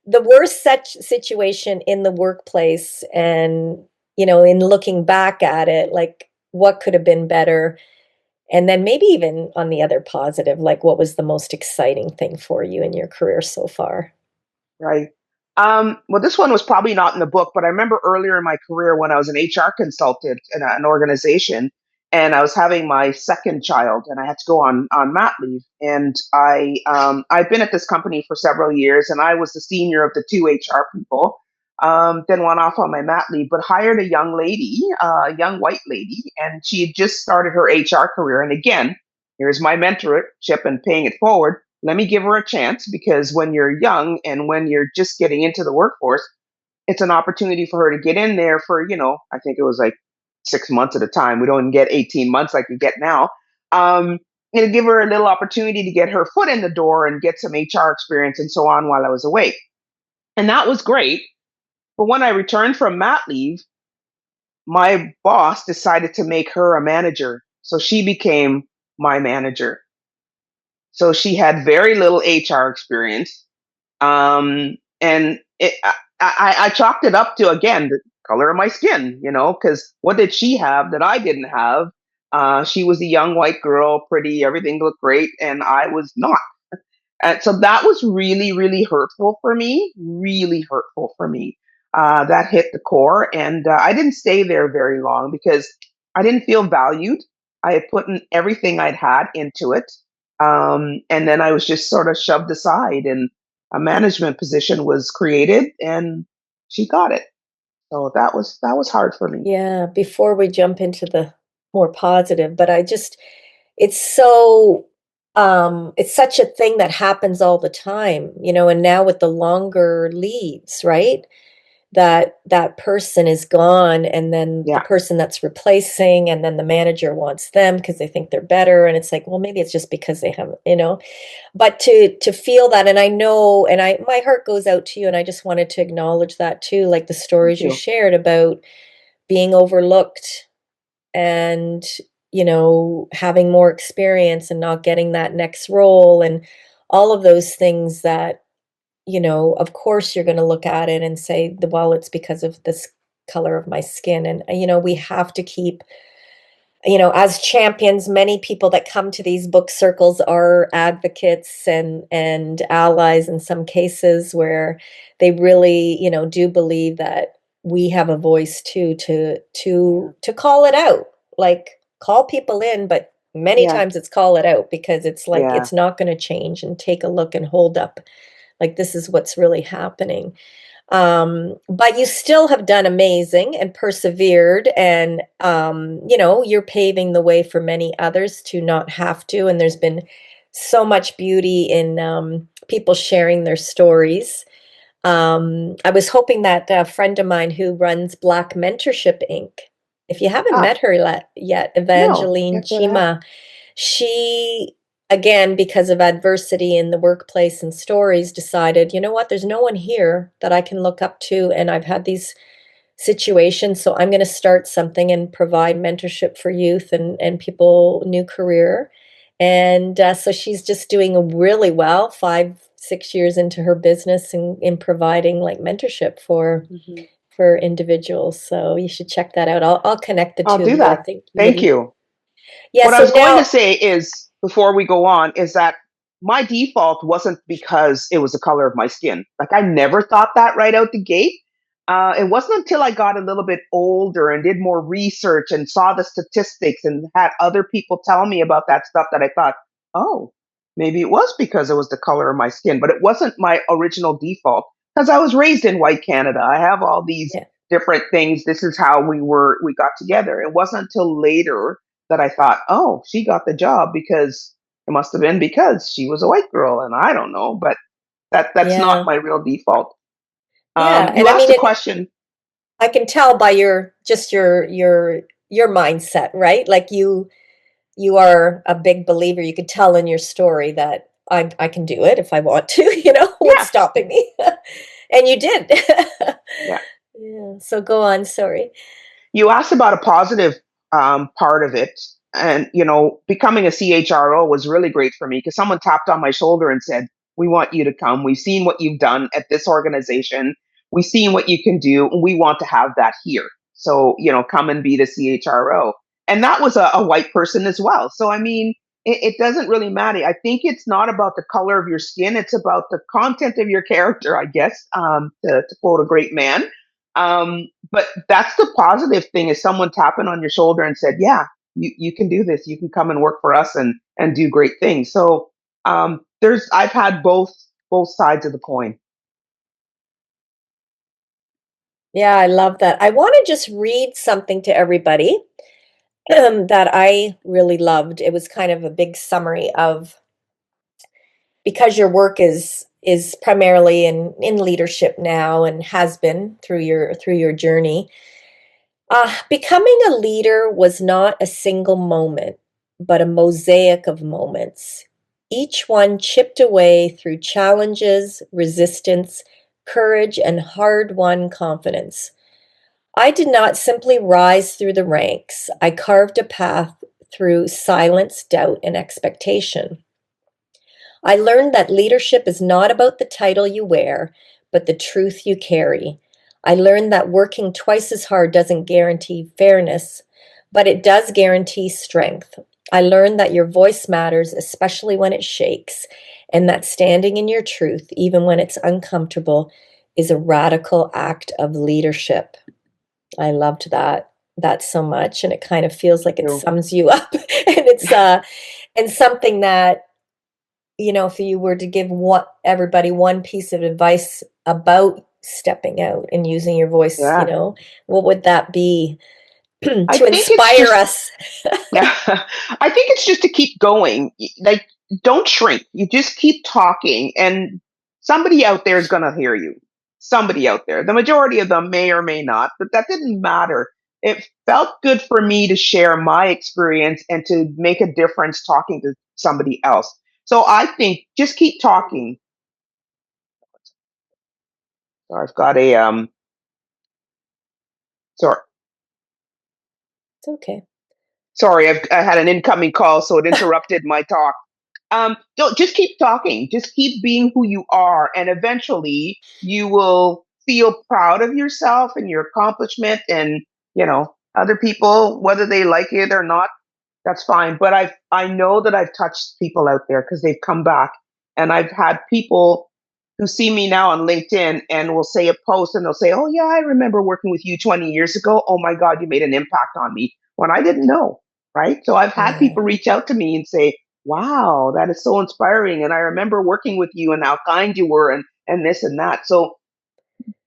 The worst such situation in the workplace, and in looking back at it, like what could have been better, and then maybe even on the other positive, like what was the most exciting thing for you in your career so far? Right. Well, this one was probably not in the book, but I remember earlier in my career when I was an HR consultant in an organization, and I was having my second child, and I had to go on mat leave. And I'd been at this company for several years, and I was the senior of the two HR people. Then went off on my mat leave, but hired a young lady, a young white lady, and she had just started her HR career. And again, here's my mentorship and paying it forward. Let me give her a chance because when you're young and when you're just getting into the workforce, it's an opportunity for her to get in there for, I think it was like 6 months at a time. We don't get 18 months like we get now. to give her a little opportunity to get her foot in the door and get some HR experience and so on while I was away. And that was great. But when I returned from mat leave, my boss decided to make her a manager. So she became my manager. So she had very little HR experience. And I chalked it up to, again, the color of my skin, because what did she have that I didn't have? She was a young white girl, pretty, everything looked great, and I was not. And so that was really, really hurtful for me, really hurtful for me. That hit the core. And I didn't stay there very long because I didn't feel valued. I had put in everything I'd had into it. And then I was just sort of shoved aside, and a management position was created, and she got it. So that was hard for me. Yeah, before we jump into the more positive, but it's so it's such a thing that happens all the time, and now with the longer leaves, right? That person is gone, and then the Yeah, person that's replacing, and then the manager wants them because they think they're better, and it's like, well, maybe it's just because they have, but to feel that, and I know, and I my heart goes out to you, and I just wanted to acknowledge that too, like the thank stories you you. shared about being overlooked and having more experience and not getting that next role and all of those things that of course you're going to look at it and say, well, it's because of this color of my skin. And we have to keep, as champions, many people that come to these book circles are advocates and allies in some cases, where they really do believe that we have a voice too, to call it out, like call people in, but many Yeah, times it's call it out, because it's like yeah, it's not going to change, and take a look and hold up, like this is what's really happening. But you still have done amazing and persevered, and you're paving the way for many others to not have to. And there's been so much beauty in people sharing their stories. I was hoping that a friend of mine who runs Black Mentorship Inc., if you haven't ah, met her yet, no, Evangeline can't say that. Chima, she, again, because of adversity in the workplace and stories, decided, you know what, there's no one here that I can look up to, and I've had these situations, so I'm going to start something and provide mentorship for youth and people, new career. And so she's just doing really well, 5, 6 years into her business, and in providing like mentorship Mhm. for individuals. So you should check that out. I'll connect the I'll two of do you. I that. think you Thank would. you. Yeah. What I So was going to now, say is, before we go on, is that my default wasn't because it was the color of my skin. Like, I never thought that right out the gate. It wasn't until I got a little bit older and did more research and saw the statistics and had other people tell me about that stuff that I thought, oh, maybe it was because it was the color of my skin. But it wasn't my original default, because I was raised in white Canada. I have all these yeah, different things. This is how we got together. It wasn't until later that I thought, oh, she got the job because it must have been because she was a white girl, and I don't know, but that's not yeah, my real default. yeah. You And I asked mean, a it. question. I can tell by your mindset, right? Like you are a big believer. You could tell in your story that I can do it if I want to. What's Yeah, stopping me? And you did. yeah. Yeah. So go on. Sorry. You asked about a positive part of it, and becoming a CHRO was really great for me because someone tapped on my shoulder and said, "We want you to come. We've seen what you've done at this organization. We've seen what you can do, and we want to have that here. So come and be the CHRO." And that was a white person as well. So I mean, it doesn't really matter. I think it's not about the color of your skin; it's about the content of your character, I guess. To quote a great man. But that's the positive thing, is someone tapping on your shoulder and said, yeah, you can do this. You can come and work for us and do great things. So I've had both sides of the coin. Yeah, I love that. I want to just read something to everybody that I really loved. It was kind of a big summary of, because your work is primarily in leadership now, and has been through your journey. Becoming a leader was not a single moment. but a mosaic of moments, each one chipped away through challenges, resistance, courage, and hard-won confidence. I did not simply rise through the ranks. I carved a path through silence, doubt, and expectation. I learned that leadership is not about the title you wear, but the truth you carry. I learned that working twice as hard doesn't guarantee fairness, but it does guarantee strength. I learned that your voice matters, especially when it shakes, and that standing in your truth, even when it's uncomfortable, is a radical act of leadership. I loved that so much, and it kind of feels like it So, sums you up. And it's and something that, if you were to give everybody one piece of advice about stepping out and using your voice, yeah, what would that be I to think it's inspire just us? yeah, I think it's just to keep going. Like, don't shrink. You just keep talking, and somebody out there is going to hear you. Somebody out there. The majority of them may or may not, but that didn't matter. It felt good for me to share my experience and to make a difference talking to somebody else. So I think just keep talking. So I've got a sorry, It's okay. sorry, I had an incoming call, so it interrupted my talk. Don't just keep talking. Just keep being who you are, and eventually you will feel proud of yourself and your accomplishment. And other people, whether they like it or not, that's fine. But I know that I've touched people out there because they've come back, and I've had people who see me now on LinkedIn and will say a post and they'll say, "Oh yeah, I remember working with you 20 years ago. Oh my God, you made an impact on me when I didn't know." Right? So I've had Yeah. people reach out to me and say, "Wow, that is so inspiring, and I remember working with you and how kind you were and this and that." So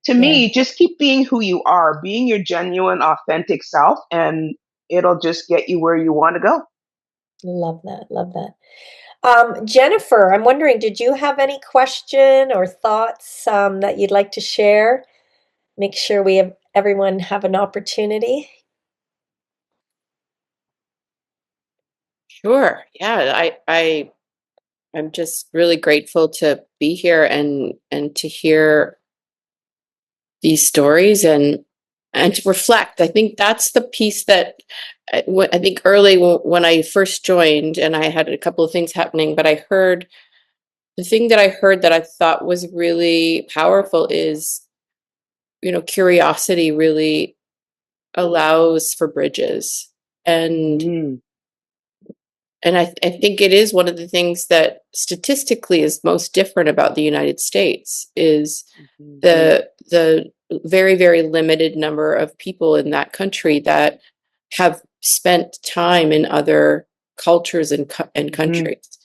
to Yeah. me, just keep being who you are, being your genuine, authentic self, and it'll just get you where you want to go. Love that. Love that. Jennifer, I'm wondering, did you have any question or thoughts that you'd like to share? Make sure everyone have an opportunity. Sure. Yeah, I'm just really grateful to be here and to hear these stories and to reflect. I think that's the piece that I think early when I first joined and I had a couple of things happening, but I heard the thing that I heard that I thought was really powerful is, curiosity really allows for bridges. And Mm, And I think it is one of the things that statistically is most different about the United States is mhm, the very, very limited number of people in that country that have spent time in other cultures and mhm, countries.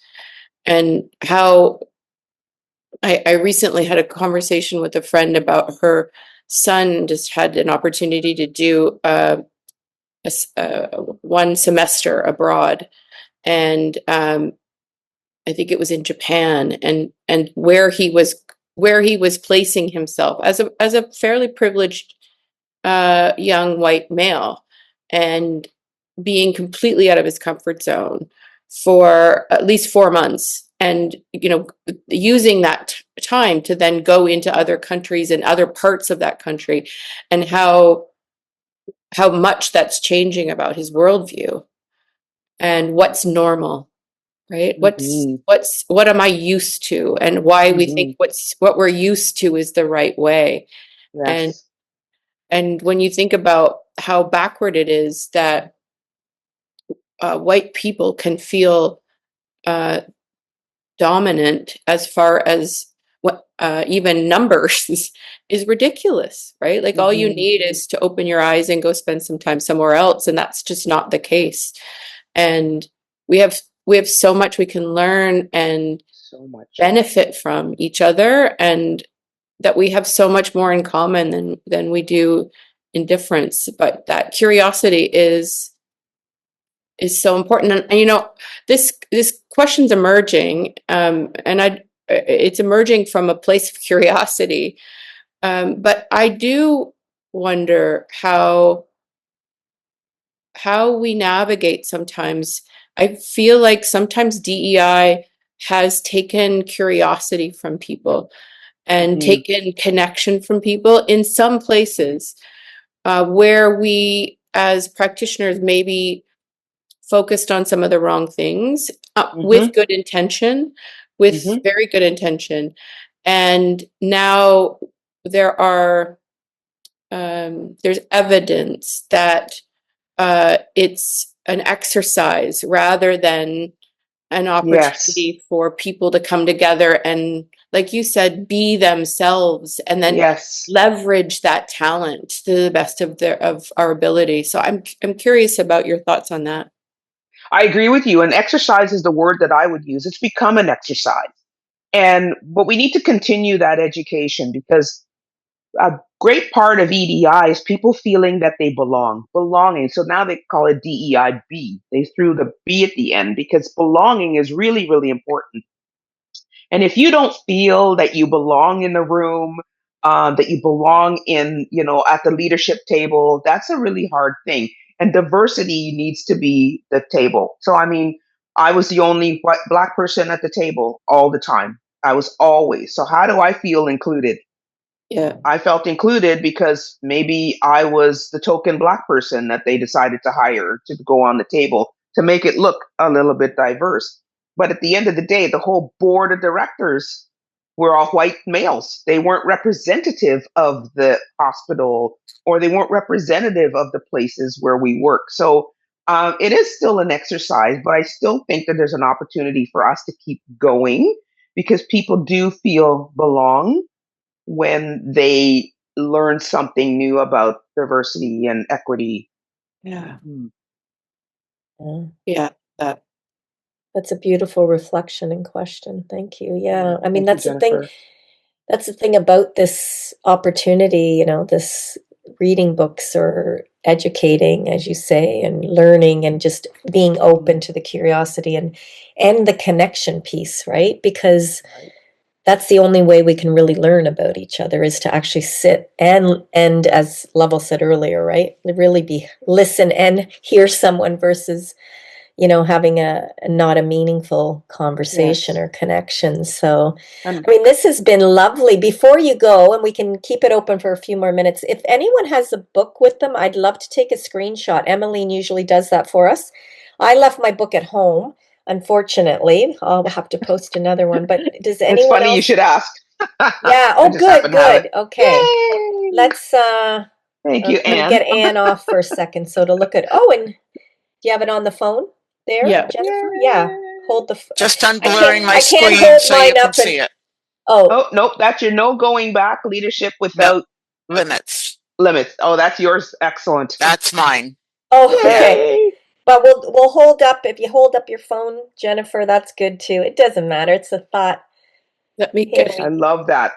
And how I recently had a conversation with a friend about her son just had an opportunity to do one semester abroad. And I think it was in Japan, and where he was placing himself as a fairly privileged young white male, and being completely out of his comfort zone for at least 4 months, and using that time to then go into other countries and other parts of that country, and how much that's changing about his worldview and what's normal, right? what's mhm, what's what am I used to, and why we think mhm. what we're used to is the right way. and Yes. and when you think about how backward it is that white people can feel uh, dominant as far as what even numbers is ridiculous, right? Like all you Mhm. need is to open your eyes and go spend some time somewhere else, and that's just not the case. And we have so much we can learn and So much. benefit from each other, and that we have so much more in common than we do in difference. But that curiosity is so important. And this question's emerging, and it's emerging from a place of curiosity. But I do wonder how we navigate sometimes I feel like sometimes DEI has taken curiosity from people and taken connection from people in some places where we as practitioners maybe focused on some of the wrong things with good intention, with very good intention. And now there are there's evidence that it's an exercise rather than an Yes. opportunity for people to come together and, like you said, be themselves and then Yes. leverage that talent to the best of our ability. So I'm curious about your thoughts on that. I agree with you. And exercise is the word that I would use. It's become an exercise. But we need to continue that education because a great part of EDI is people feeling that they belonging. So now they call it DEIB. They threw the B at the end because belonging is really, really important. And if you don't feel that you belong in the room, that you belong in, at the leadership table, that's a really hard thing. And diversity needs to be the table. So, I mean, I was the only black person at the table all the time. I was always. So, how do I feel included? Yeah. I felt included because maybe I was the token black person that they decided to hire to go on the table to make it look a little bit diverse. But at the end of the day, the whole board of directors were all white males. They weren't representative of the hospital or they weren't representative of the places where we work. So it is still an exercise, but I still think that there's an opportunity for us to keep going because people do feel belong when they learn something new about diversity and equity. Yeah. Yeah. Yeah. That. That's a beautiful reflection and question. Thank you. Yeah. I mean, Thank you, that's the thing. Jennifer. That's the thing about this opportunity, this reading books or educating, as you say, and learning and just being open to the curiosity and the connection piece, right? Because that's the only way we can really learn about each other is to actually sit and as Lovell said earlier, right? Really be listen and hear someone versus having a not a meaningful conversation Yes. or connection. So, And I mean, this has been lovely. Before you go, and we can keep it open for a few more minutes, if anyone has a book with them, I'd love to take a screenshot. Emmeline usually does that for us. I left my book at home, unfortunately. I'll have to post another one, but does it's anyone funny you else? should ask. Yeah. I Oh, just happen good, to have it. good. Okay. Yay! Let's Thank you, I'm gonna get Anne. Anne off for a second. So to look at, oh, and do you have it on the phone there, Yeah. Jennifer? Yeah. Yay! Hold the. Just I can't. unblurring my I can't screen hold so you mine can up and. see it. Oh. Oh, nope. That's your no going back leadership No without limits. limits. Oh, that's yours. Excellent. That's mine. Oh. Yeah. Okay. Yay! But we'll hold up. If you hold up your phone, Jennifer, that's good too. It doesn't matter. It's a thought. Let me Here get. I we. love that.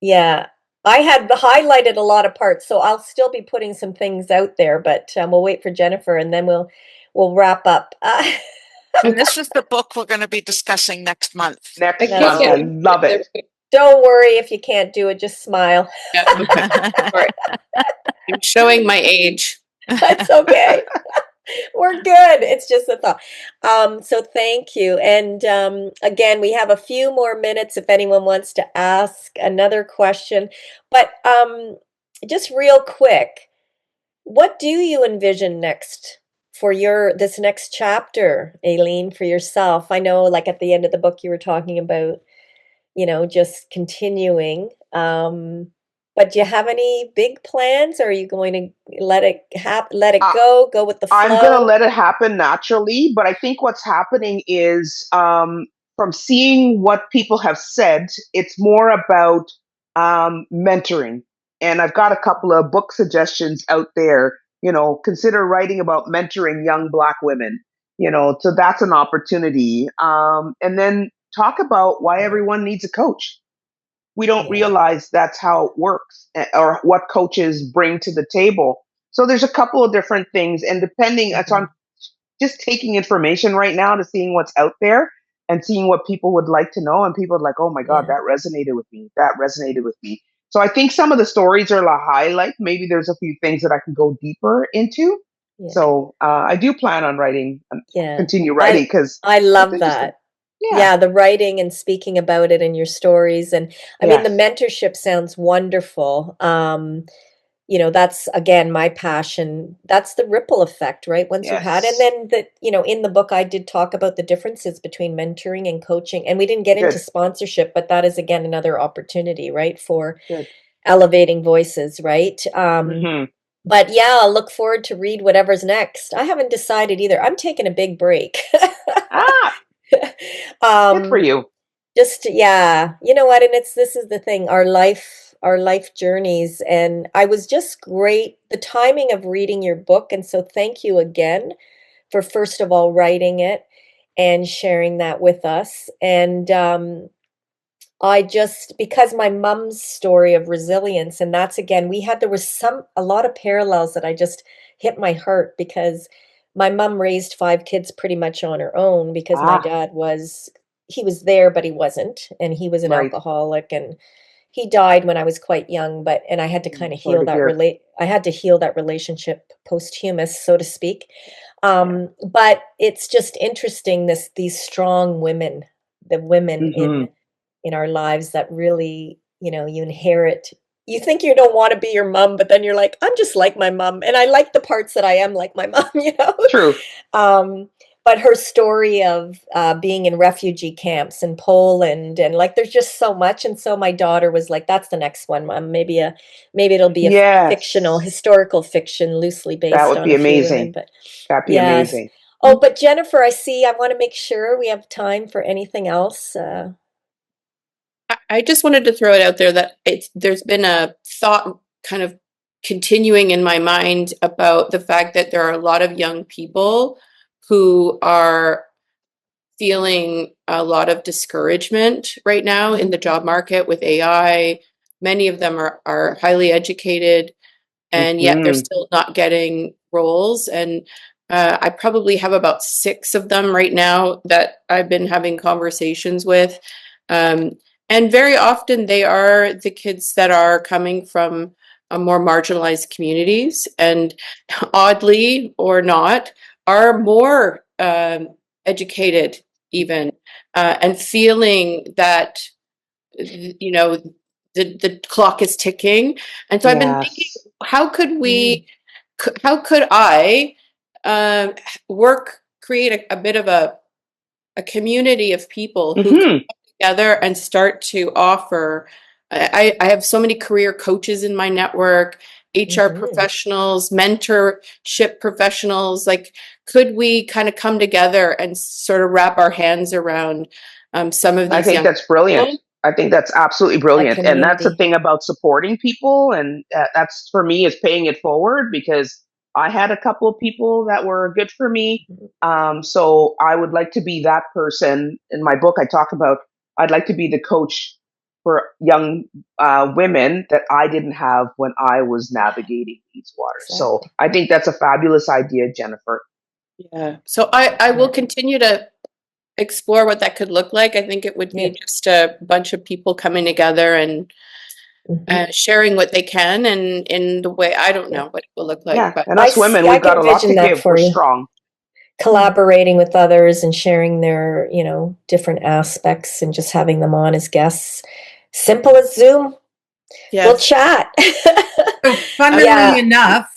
Yeah. I had highlighted a lot of parts, so I'll still be putting some things out there. But we'll wait for Jennifer, and then we'll wrap up. And this is the book we're going to be discussing next month. I Next can't month. get I No. it. love it. Don't worry if you can't do it. Just smile. Yeah. Okay. Sorry. I'm showing my age. That's okay. We're good. It's just a thought. So thank you. And again, we have a few more minutes if anyone wants to ask another question. But just real quick, what do you envision next for this next chapter, Aileen, for yourself? I know, like at the end of the book, you were talking about just continuing. But do you have any big plans, or are you going to let it Uh, go with the I'm going to flow? let it happen naturally, but I think what's happening is from seeing what people have said, it's more about mentoring. And I've got a couple of book suggestions out there. Consider writing about mentoring young Black women. So that's an opportunity. And then talk about why everyone needs a coach. We don't Yeah. realize that's how it works or what coaches bring to the table. So there's a couple of different things, and depending, so I'm just taking information right now to seeing what's out there and seeing what people would like to know. And people are like, oh my God, Yeah. that resonated with me. That resonated with me. So I think some of the stories are a highlight. Maybe there's a few things that I can go deeper into. Yeah. So I do plan on writing, Yeah. continue writing because I it's love interesting. that. Yeah. Yeah, the writing and speaking about it in your stories. And I mean, the Yes. mentorship sounds wonderful. That's again my passion. That's the ripple effect, right? Once you've had, and Yes. then in the book I did talk about the differences between mentoring and coaching. And we didn't get into Good. sponsorship, but that is again another opportunity, right? For Good. elevating voices, right? Hmm. But yeah, I'll look forward to read whatever's next. I haven't decided either. I'm taking a big break. Ah, good for um you. just yeah, you know what, and this is the thing, our life journeys, and I was just great the timing of reading your book, and so thank you again for first of all writing it and sharing that with us. And I just because my mom's story of resilience, and that's again, there was a lot of parallels that I just hit my heart because my mom raised 5 kids pretty much on her own because my Ah, dad he was there, but he wasn't, and he was an right. alcoholic, and he died when I was quite young, and I had to kind of Sorry heal to hear. I had to heal that relationship posthumous, so to speak. Yeah. But it's just interesting, these strong women, the women Hmm. in our lives that really, you inherit. You think you don't want to be your mom, but then you're like, I'm just like my mom, and I like the parts that I am like my mom, True. Um, but her story of being in refugee camps in Poland, and like, there's just so much. And so my daughter was like, "That's the next one, Mom. Maybe it'll be a fictional, Yes. historical fiction, loosely That based would on be a few women." amazing. But That'd be yes. amazing. Oh, but Jennifer, I want to make sure we have time for anything else. I just wanted to throw it out there that there's been a thought kind of continuing in my mind about the fact that there are a lot of young people who are feeling a lot of discouragement right now in the job market with AI. Many of them are highly educated, and yet they're Hmm. still not getting roles. And I probably have about 6 of them right now that I've been having conversations with. Um, and very often they are the kids that are coming from more marginalized communities, and oddly or not, are more educated even, and feeling that you know the clock is ticking. And so I've been thinking, Yes. how could how could I um, create a bit of a community of people who come Hmm. together and start to offer. I have so many career coaches in my network, HR Mhm. professionals, mentorship professionals. Like, could we kind of come together and sort of wrap our hands around some of I these think young that's brilliant. people? I think that's absolutely A brilliant. And that's the community. thing about supporting people. And that's for me is paying it forward because I had a couple of people that were good for me. Mhm. So I would like to be that person. In my book, I talk about I'd like to be the coach for young women that I didn't have when I was navigating these waters. So Exactly. I think that's a fabulous idea, Jennifer. Yeah. So I will Yeah. continue to explore what that could look like. I think it would Yeah. be just a bunch of people coming together and Mhm. sharing what they can, and in the way, I don't Yeah. know what it will look like, Yeah. but And us women, I we've got can a lot vision to that give. We're for you. strong. Collaborating with others and sharing their, different aspects and just having them on as guests. Simple as Zoom. We'll yes. chat. So funnily Yeah. enough,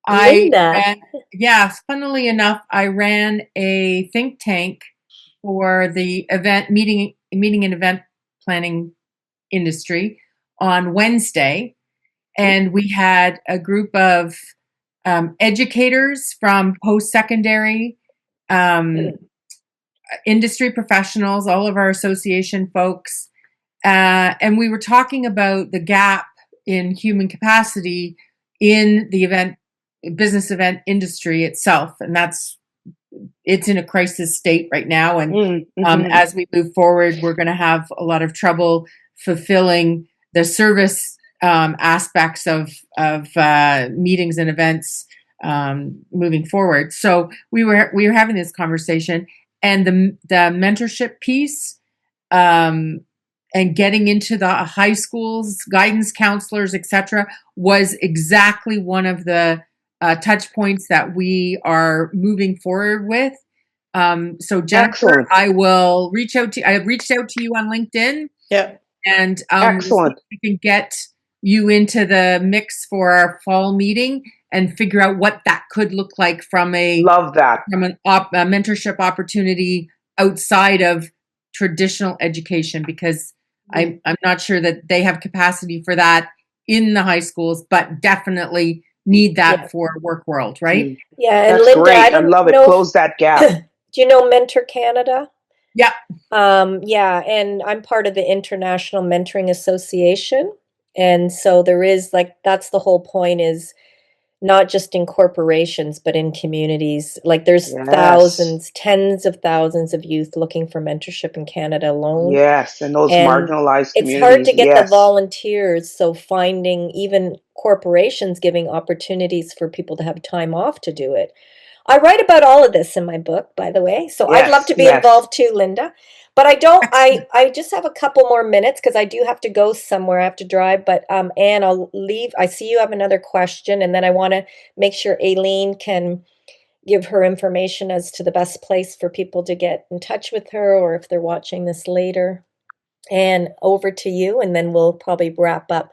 I Linda. ran, yes, funnily enough, I ran a think tank for the meeting and event planning industry on Wednesday, and we had a group of educators from post-secondary, um, industry professionals, all of our association folks, and we were talking about the gap in human capacity in the business event industry itself, and it's in a crisis state right now. And Mm-hmm. as we move forward, we're going to have a lot of trouble fulfilling the service aspects of meetings and events moving forward. So we were having this conversation, and the mentorship piece, um, and getting into the high schools, guidance counselors, etc., was exactly one of the touch points that we are moving forward with. So Jennifer, Excellent. I will reach out to. I have reached out to you on LinkedIn, Yeah. and Excellent. we can get you into the mix for our fall meeting and figure out what that could look like from a Love that. a mentorship opportunity outside of traditional education, because I'm not sure that they have capacity for that in the high schools, but definitely need that for work world, right? Yeah, and That's Linda, I great. I don't love it. know Close that gap. do you know Mentor Canada? Yeah. Yeah, and I'm part of the International Mentoring Association. And so there is like that's the whole point is not just in corporations, but in communities. Like there's Yes. thousands, tens of thousands of youth looking for mentorship in Canada alone. Yes. And those And marginalized it's hard to communities. get the Yes. volunteers, so finding even corporations giving opportunities for people to have time off to do it. I write about all of this in my book, by the way, so I'd love Yes. to be Yes. involved too, Linda. But I don't. I just have a couple more minutes because I do have to go somewhere. I have to drive. But Anne, I'll leave. I see you have another question, and then I want to make sure Aileen can give her information as to the best place for people to get in touch with her, or if they're watching this later. And over to you, and then we'll probably wrap up.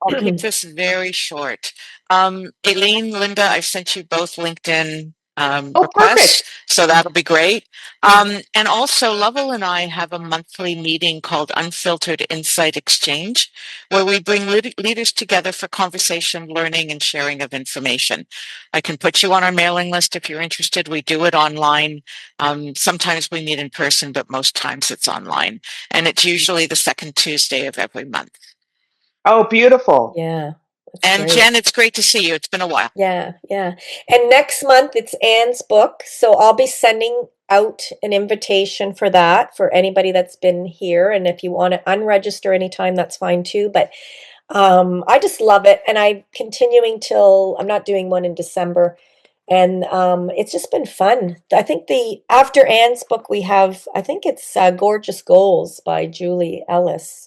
I'll keep this very short. Aileen, Linda, I've sent you both LinkedIn Oh, requests, perfect. so that'll be great. And also, Lovell and I have a monthly meeting called Unfiltered Insight Exchange, where we bring leaders together for conversation, learning, and sharing of information. I can put you on our mailing list if you're interested. We do it online. Sometimes we meet in person, but most times it's online. And it's usually the second Tuesday of every month. Oh, beautiful. Yeah, that's And great. Jen, it's great to see you. It's been a while. Yeah, yeah. And next month it's Anne's book, so I'll be sending out an invitation for that for anybody that's been here. And if you want to unregister anytime, that's fine too. But I just love it, and I'm continuing till I'm not doing one in December, and it's just been fun. I think the after Anne's book we have, I think it's Gorgeous Goals by Julie Ellis.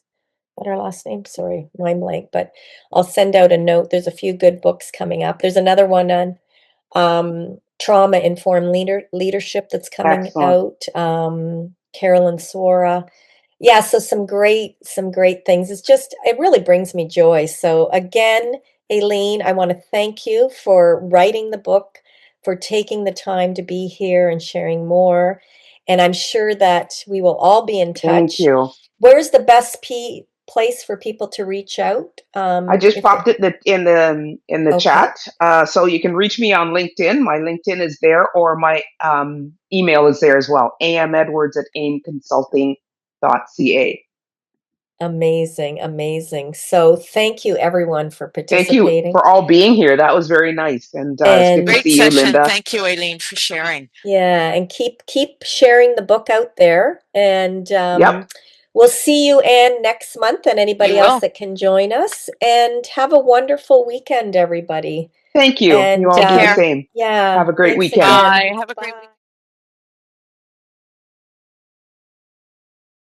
What her last name? Sorry, mind blank. But I'll send out a note. There's a few good books coming up. There's another one on trauma informed leadership that's coming Excellent. out. Carolyn Sora. Yeah, so some great things. It's just it really brings me joy. So again, Aileen, I want to thank you for writing the book, for taking the time to be here and sharing more. And I'm sure that we will all be in Thank touch. you. Where's the best place for people to reach out? I just If popped it in the okay, chat, so you can reach me on LinkedIn. My LinkedIn is there, or my email is there as well. amedwards at aimconsulting.ca. amazing, amazing. So thank you everyone for Thank you participating. for all being here. That was very nice, and it's good to And Great see you, session. Linda. Thank you, Aileen, for sharing. yeah, and keep sharing the book out there. And Yep. we'll see you, Anne, next month, and You anybody else will. that can join us. And have a wonderful weekend, everybody. Thank you. You And all Take do the care. same. yeah, Have a great thanks weekend. again. Bye. Have a great Bye. week.